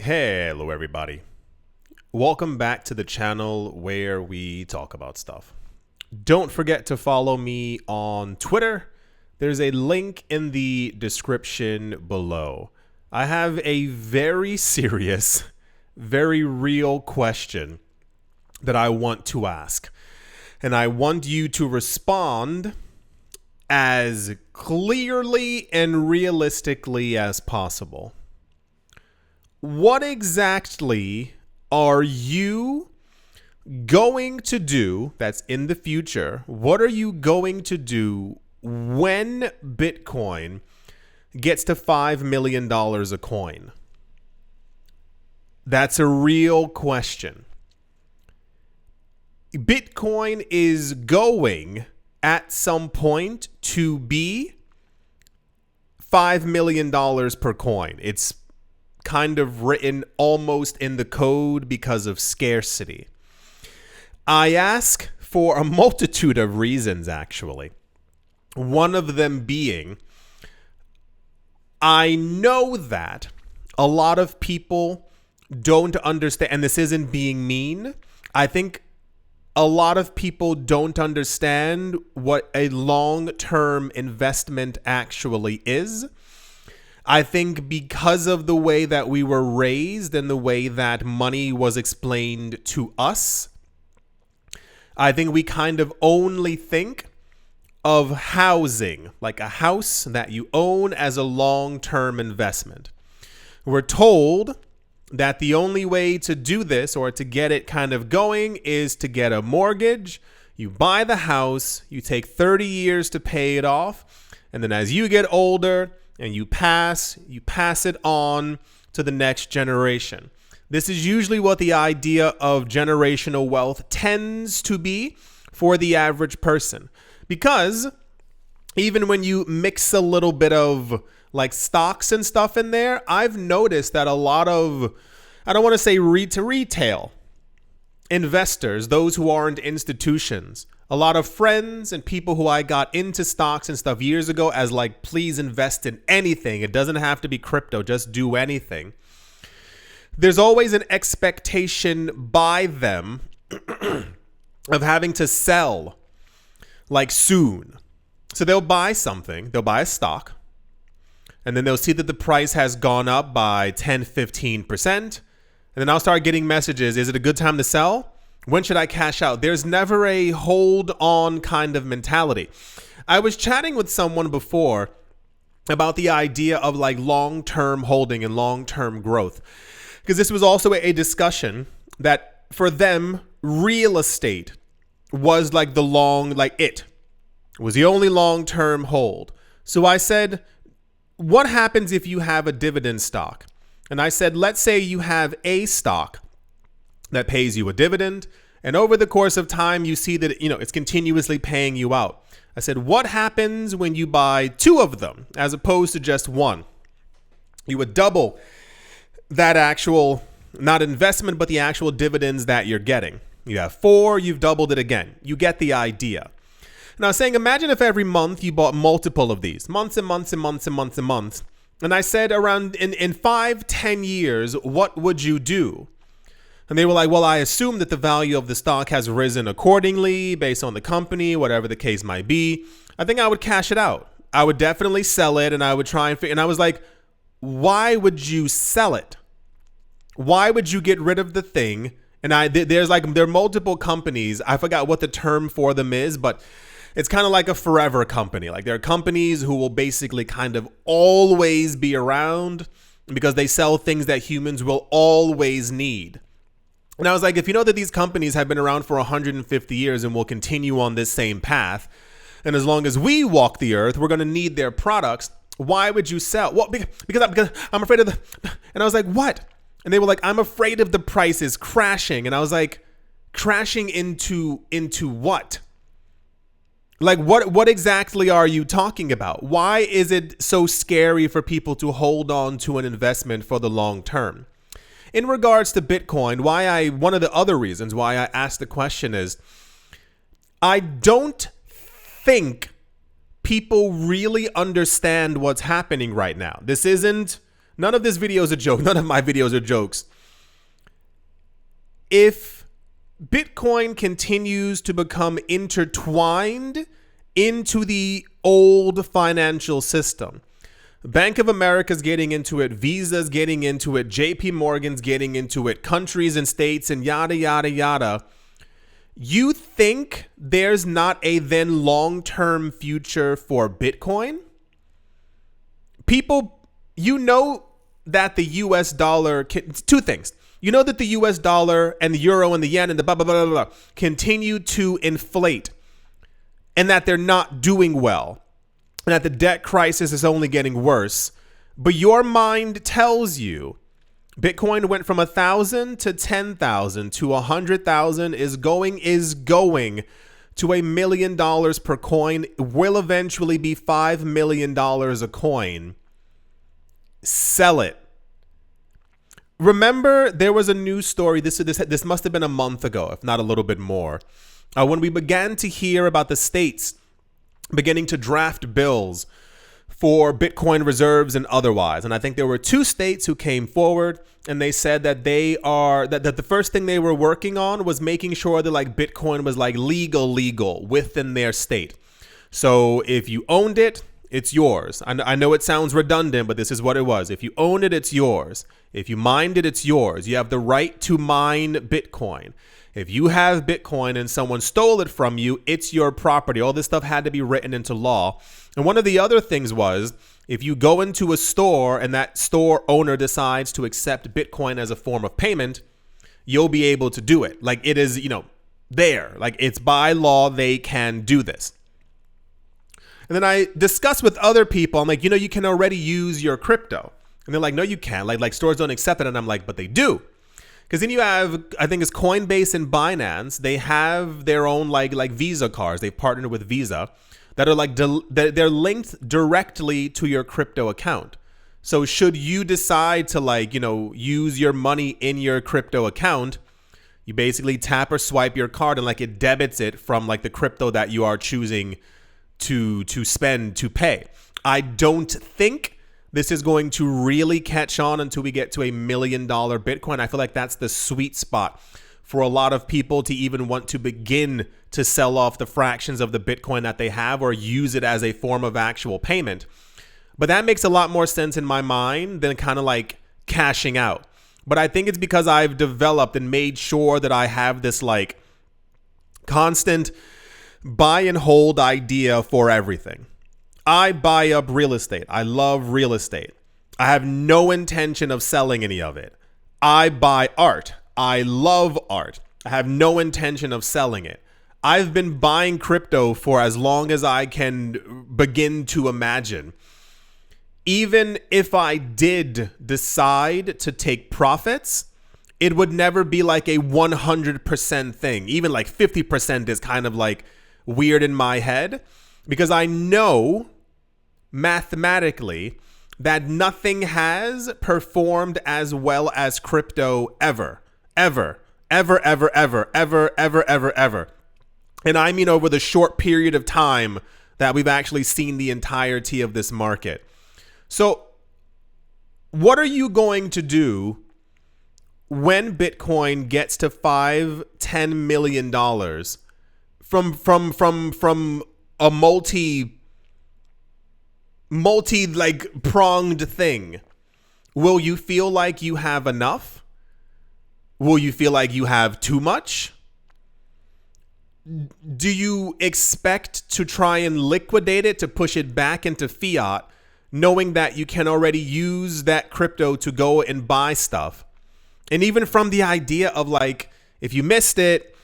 Hello everybody. Welcome back to the channel where we talk about stuff. Don't forget to follow me on Twitter. There's a link in the description below. I have a very serious, very real question that I want to ask. And I want you to respond as clearly and realistically as possible. What exactly are you going to do that's in the future? What are you going to do when Bitcoin gets to $5 million a coin? That's a real question. Bitcoin is going at some point to be $5 million per coin. It's kind of written almost in the code because of scarcity. I ask for a multitude of reasons, actually. One of them being, I know that a lot of people don't understand, and this isn't being mean. I think a lot of people don't understand what a long-term investment actually is. I think because of the way that we were raised and the way that money was explained to us, I think we kind of only think of housing, like a house that you own as a long-term investment. We're told that the only way to do this or to get it kind of going is to get a mortgage. You buy the house, you take 30 years to pay it off, and then as you get older and you pass it on to the next generation. This is usually what the idea of generational wealth tends to be for the average person. Because even when you mix a little bit of like stocks and stuff in there, I've noticed that a lot of, I don't want to say retail investors, those who aren't institutions, a lot of friends and people who I got into stocks and stuff years ago as like, please invest in anything. It doesn't have to be crypto, just do anything. There's always an expectation by them of having to sell like soon. So they'll buy something, they'll buy a stock, and then they'll see that the price has gone up by 10, 15%. And then I'll start getting messages. Is it a good time to sell? When should I cash out? There's never a hold on kind of mentality. I was chatting with someone before about the idea of like long-term holding and long-term growth. Because this was also a discussion that for them, real estate was like it was the only long-term hold. So I said, what happens if you have a dividend stock? And I said, let's say you have a stock that pays you a dividend, and over the course of time, you see that, it's continuously paying you out. I said, what happens when you buy two of them as opposed to just one? You would double that actual, not investment, but the actual dividends that you're getting. You have four, you've doubled it again. You get the idea. And I was saying, imagine if every month you bought multiple of these, months and months and months and months and months. And I said around in 5-10 years, what would you do? And they were like, well, I assume that the value of the stock has risen accordingly based on the company, whatever the case might be. I think I would cash it out. I would definitely sell it, and I would try and figure. And I was like, why would you sell it? Why would you get rid of the thing? And there are multiple companies. I forgot what the term for them is, but it's kind of like a forever company. Like there are companies who will basically kind of always be around because they sell things that humans will always need. And I was like, if you know that these companies have been around for 150 years and will continue on this same path, and as long as we walk the earth, we're going to need their products, why would you sell? Well, because I'm afraid of and I was like, what? And they were like, I'm afraid of the prices crashing. And I was like, crashing into what? Like, what exactly are you talking about? Why is it so scary for people to hold on to an investment for the long term? In regards to Bitcoin, one of the other reasons why I asked the question is, I don't think people really understand what's happening right now. This isn't None of this video is a joke. None of my videos are jokes. If Bitcoin continues to become intertwined into the old financial system, Bank of America's getting into it, Visa's getting into it, JP Morgan's getting into it, countries and states and yada, yada, yada. You think there's not a then long-term future for Bitcoin? People, you know that the US dollar, two things. You know that the US dollar and the euro and the yen and the blah, blah, blah, blah, blah continue to inflate and that they're not doing well and that the debt crisis is only getting worse. But your mind tells you Bitcoin went from 1,000 to 10,000 to 100,000 is going to $1 million per coin, will eventually be $5 million a coin. Sell it. Remember, there was a news story, this must have been a month ago, if not a little bit more, when we began to hear about the states beginning to draft bills for Bitcoin reserves and otherwise. And I think there were 2 states who came forward and they said that that the first thing they were working on was making sure that like Bitcoin was like legal within their state. So if you owned it, it's yours. I know it sounds redundant, but this is what it was. If you own it, it's yours. If you mined it, it's yours. You have the right to mine Bitcoin. If you have Bitcoin and someone stole it from you, it's your property. All this stuff had to be written into law. And one of the other things was, if you go into a store and that store owner decides to accept Bitcoin as a form of payment, you'll be able to do it. Like it is, there. Like it's by law, they can do this. And then I discussed with other people, I'm like, you can already use your crypto. And they're like, no, you can't. Like stores don't accept it. And I'm like, but they do. Because then you have, I think it's Coinbase and Binance. They have their own like Visa cards. They've partnered with Visa that are like, they're linked directly to your crypto account. So should you decide to use your money in your crypto account, you basically tap or swipe your card and it debits it from the crypto that you are choosing to spend, to pay. I don't think this is going to really catch on until we get to $1 million Bitcoin. I feel like that's the sweet spot for a lot of people to even want to begin to sell off the fractions of the Bitcoin that they have or use it as a form of actual payment. But that makes a lot more sense in my mind than kind of like cashing out. But I think it's because I've developed and made sure that I have this constant buy and hold idea for everything. I buy up real estate. I love real estate. I have no intention of selling any of it. I buy art. I love art. I have no intention of selling it. I've been buying crypto for as long as I can begin to imagine. Even if I did decide to take profits, it would never be like a 100% thing. Even 50% is kind of weird in my head, because I know mathematically that nothing has performed as well as crypto ever. And I mean over the short period of time that we've actually seen the entirety of this market. So what are you going to do when Bitcoin gets to $5-10 million from a multi pronged thing? Will you feel like you have enough? Will you feel like you have too much? Do you expect to try and liquidate it, to push it back into fiat, knowing that you can already use that crypto to go and buy stuff? And even from the idea of if you missed it,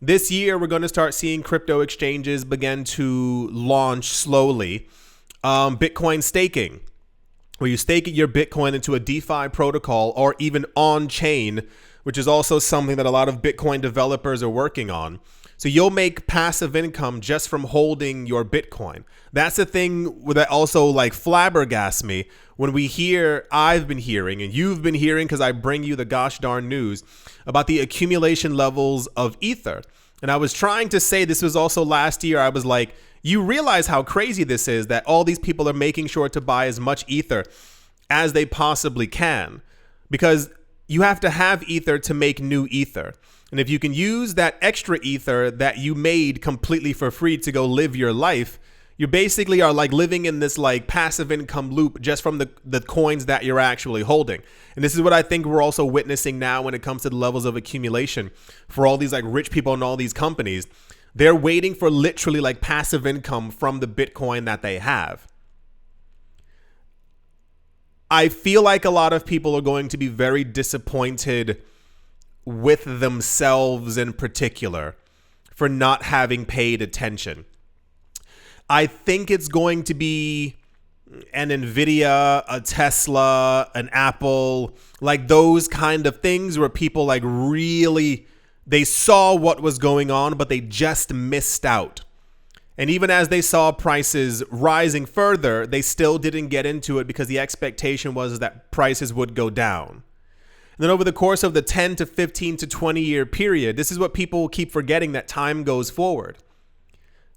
this year we're going to start seeing crypto exchanges begin to launch slowly. Bitcoin staking, where you stake your Bitcoin into a DeFi protocol or even on chain, which is also something that a lot of Bitcoin developers are working on. So you'll make passive income just from holding your Bitcoin. That's the thing that also flabbergasts me when I've been hearing, and you've been hearing because I bring you the gosh darn news about the accumulation levels of Ether. And I was trying to say, this was also last year, I was like, you realize how crazy this is, that all these people are making sure to buy as much Ether as they possibly can, because you have to have ether to make new ether. And if you can use that extra ether that you made completely for free to go live your life, you basically are like living in this like passive income loop just from the coins that you're actually holding. And this is what I think we're also witnessing now when it comes to the levels of accumulation for all these like rich people and all these companies. They're waiting for literally like passive income from the Bitcoin that they have. I feel like a lot of people are going to be very disappointed with themselves in particular for not having paid attention. I think it's going to be an Nvidia, a Tesla, an Apple, like those kind of things where people like really, they saw what was going on, but they just missed out. And even as they saw prices rising further, they still didn't get into it because the expectation was that prices would go down. And then over the course of the 10 to 15 to 20 year period, this is what people keep forgetting, that time goes forward.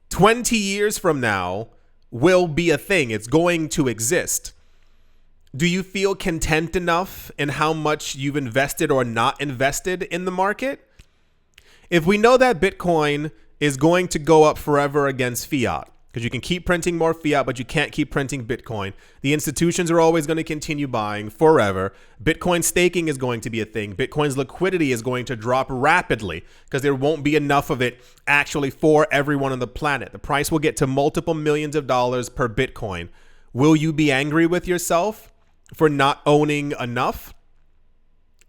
20 years from now will be a thing. It's going to exist. Do you feel content enough in how much you've invested or not invested in the market? If we know that Bitcoin is going to go up forever against fiat, because you can keep printing more fiat, but you can't keep printing Bitcoin. The institutions are always going to continue buying forever. Bitcoin staking is going to be a thing. Bitcoin's liquidity is going to drop rapidly because there won't be enough of it actually for everyone on the planet. The price will get to multiple millions of dollars per Bitcoin. Will you be angry with yourself for not owning enough?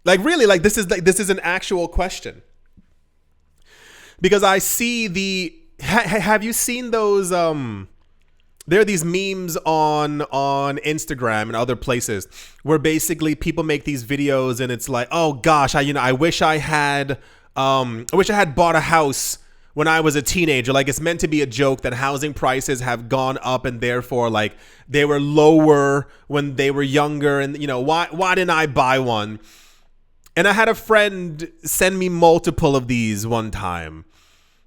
Like really, like this is an actual question. Because I see have you seen those, there are these memes on Instagram and other places where basically people make these videos and it's like, oh gosh, I wish I had bought a house when I was a teenager. Like it's meant to be a joke that housing prices have gone up and therefore like they were lower when they were younger. And why didn't I buy one? And I had a friend send me multiple of these one time.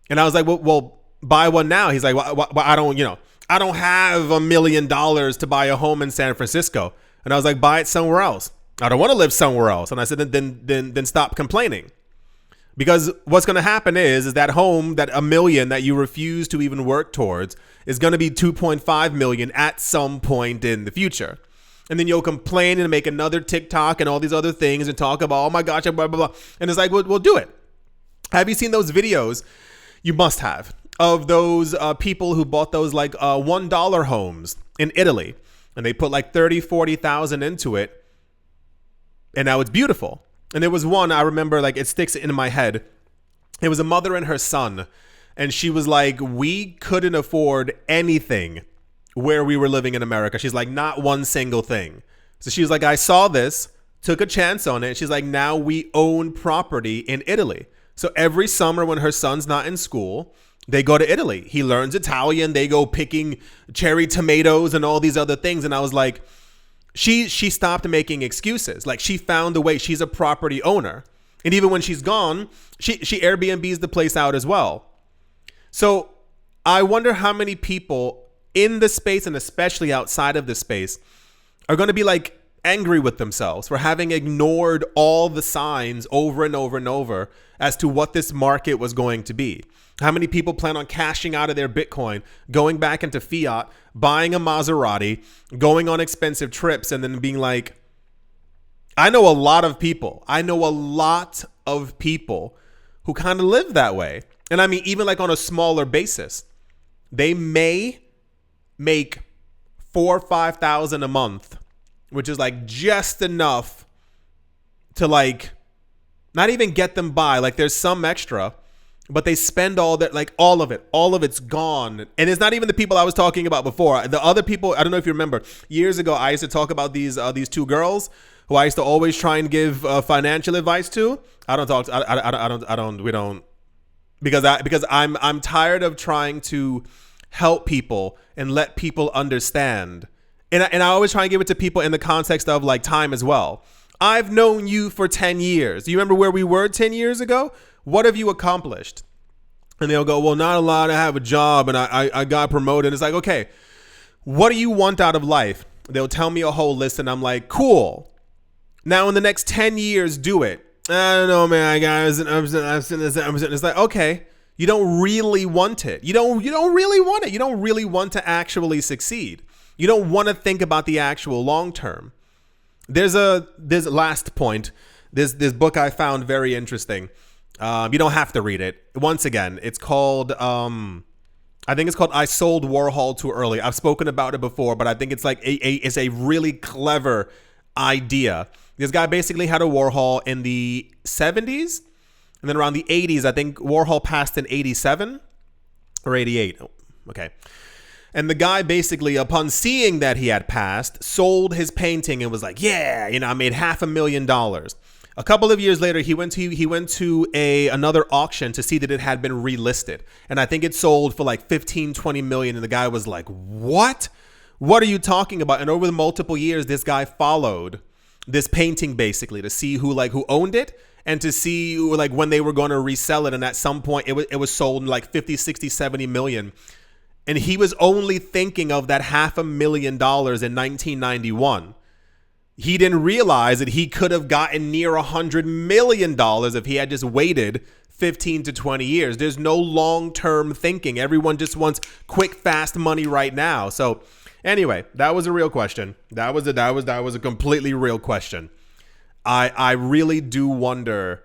And I was like, well, buy one now. He's like, well, I don't have $1 million to buy a home in San Francisco. And I was like, buy it somewhere else. I don't want to live somewhere else. And I said, then stop complaining. Because what's going to happen is that home, that $1 million that you refuse to even work towards, is going to be 2.5 million at some point in the future. And then you'll complain and make another TikTok and all these other things and talk about, oh my gosh, blah, blah, blah. And it's like, well, do it. Have you seen those videos? You must have, of those people who bought those like $1 homes in Italy, and they put like 30,000-40,000 into it, and now it's beautiful. And there was one I remember, like it sticks in my head. It was a mother and her son, and she was like, we couldn't afford anything where we were living in America. She's like, not one single thing. So she was like, I saw this, took a chance on it. She's like, now we own property in Italy. So every summer when her son's not in school, they go to Italy. He learns Italian. They go picking cherry tomatoes and all these other things. And I was like, she stopped making excuses. Like she found a way. She's a property owner. And even when she's gone, she Airbnbs the place out as well. So I wonder how many people in the space and especially outside of the space are going to be like angry with themselves for having ignored all the signs over and over and over as to what this market was going to be. How many people plan on cashing out of their Bitcoin, going back into fiat, buying a Maserati, going on expensive trips, and then being like, I know a lot of people who kind of live that way. And I mean, even like on a smaller basis, they may make $4,000 or $5,000 a month, which is like just enough to like not even get them by. Like there's some extra, but they spend all that, like all of it's gone. And it's not even the people I was talking about before. The other people, I don't know if you remember, years ago I used to talk about these two girls who I used to always try and give financial advice to. Because I'm tired of trying to help people and let people understand. And I always try and give it to people in the context of like time as well. I've known you for 10 years. Do you remember where we were 10 years ago? What have you accomplished? And they'll go, well, not a lot. I have a job and I got promoted. It's like, okay, what do you want out of life? They'll tell me a whole list and I'm like, cool. Now in the next 10 years, do it. I don't know, man. It's like, okay, you don't really want it. You don't really want it. You don't really want to actually succeed. You don't want to think about the actual long term. There's a last point. This book I found very interesting. You don't have to read it. Once again, it's called I think it's called I Sold Warhol Too Early. I've spoken about it before, but I think it's like it's a really clever idea. This guy basically had a Warhol in the 70s, and then around the 80s, I think Warhol passed in 87 or 88. Oh, okay. And the guy basically, upon seeing that he had passed, sold his painting and was like, yeah, I made $500,000. A couple of years later, he went to another auction to see that it had been relisted. And I think it sold for like 15, 20 million. And the guy was like, what? What are you talking about? And over the multiple years, this guy followed this painting basically to see who owned it and to see like when they were going to resell it. And at some point it was sold in like 50, 60, 70 million. And he was only thinking of that $500,000 in 1991. He didn't realize that he could have gotten near $100 million if he had just waited 15 to 20 years. There's no long-term thinking. Everyone just wants quick, fast money right now. So anyway, that was a real question. That was a completely real question. I really do wonder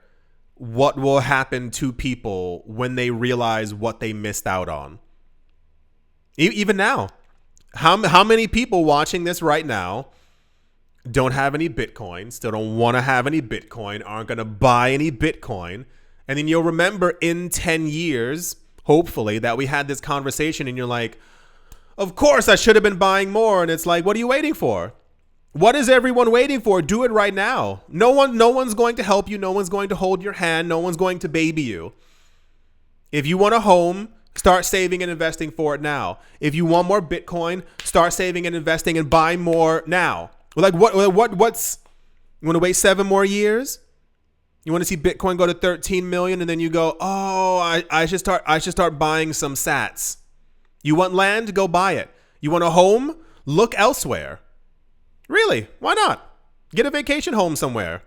what will happen to people when they realize what they missed out on. Even now, how many people watching this right now don't have any Bitcoin, still don't want to have any Bitcoin, aren't going to buy any Bitcoin. And then you'll remember in 10 years, hopefully, that we had this conversation and you're like, of course I should have been buying more. And it's like, what are you waiting for? What is everyone waiting for? Do it right now. No one's going to help you. No one's going to hold your hand. No one's going to baby you. If you want a home, start saving and investing for it now. If you want more Bitcoin, start saving and investing and buy more now. Like what's you want to wait 7 more years? You want to see Bitcoin go to 13 million and then you go, "Oh, I should start buying some sats." You want land? Go buy it. You want a home? Look elsewhere. Really? Why not? Get a vacation home somewhere.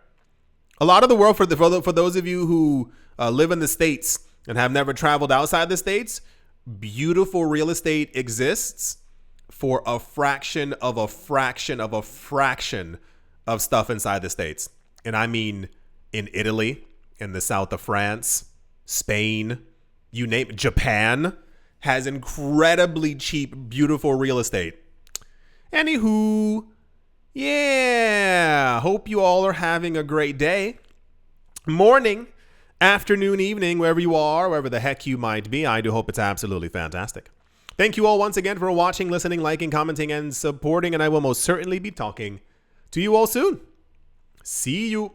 A lot of the world for those of you who live in the States and have never traveled outside the States, beautiful real estate exists for a fraction of a fraction of a fraction of stuff inside the States. And I mean in Italy, in the south of France, Spain, you name it. Japan has incredibly cheap, beautiful real estate. Anywho, yeah, hope you all are having a great day. Morning, afternoon, evening, wherever you are, wherever the heck you might be. I do hope it's absolutely fantastic. Thank you all once again for watching, listening, liking, commenting, and supporting. And I will most certainly be talking to you all soon. See you.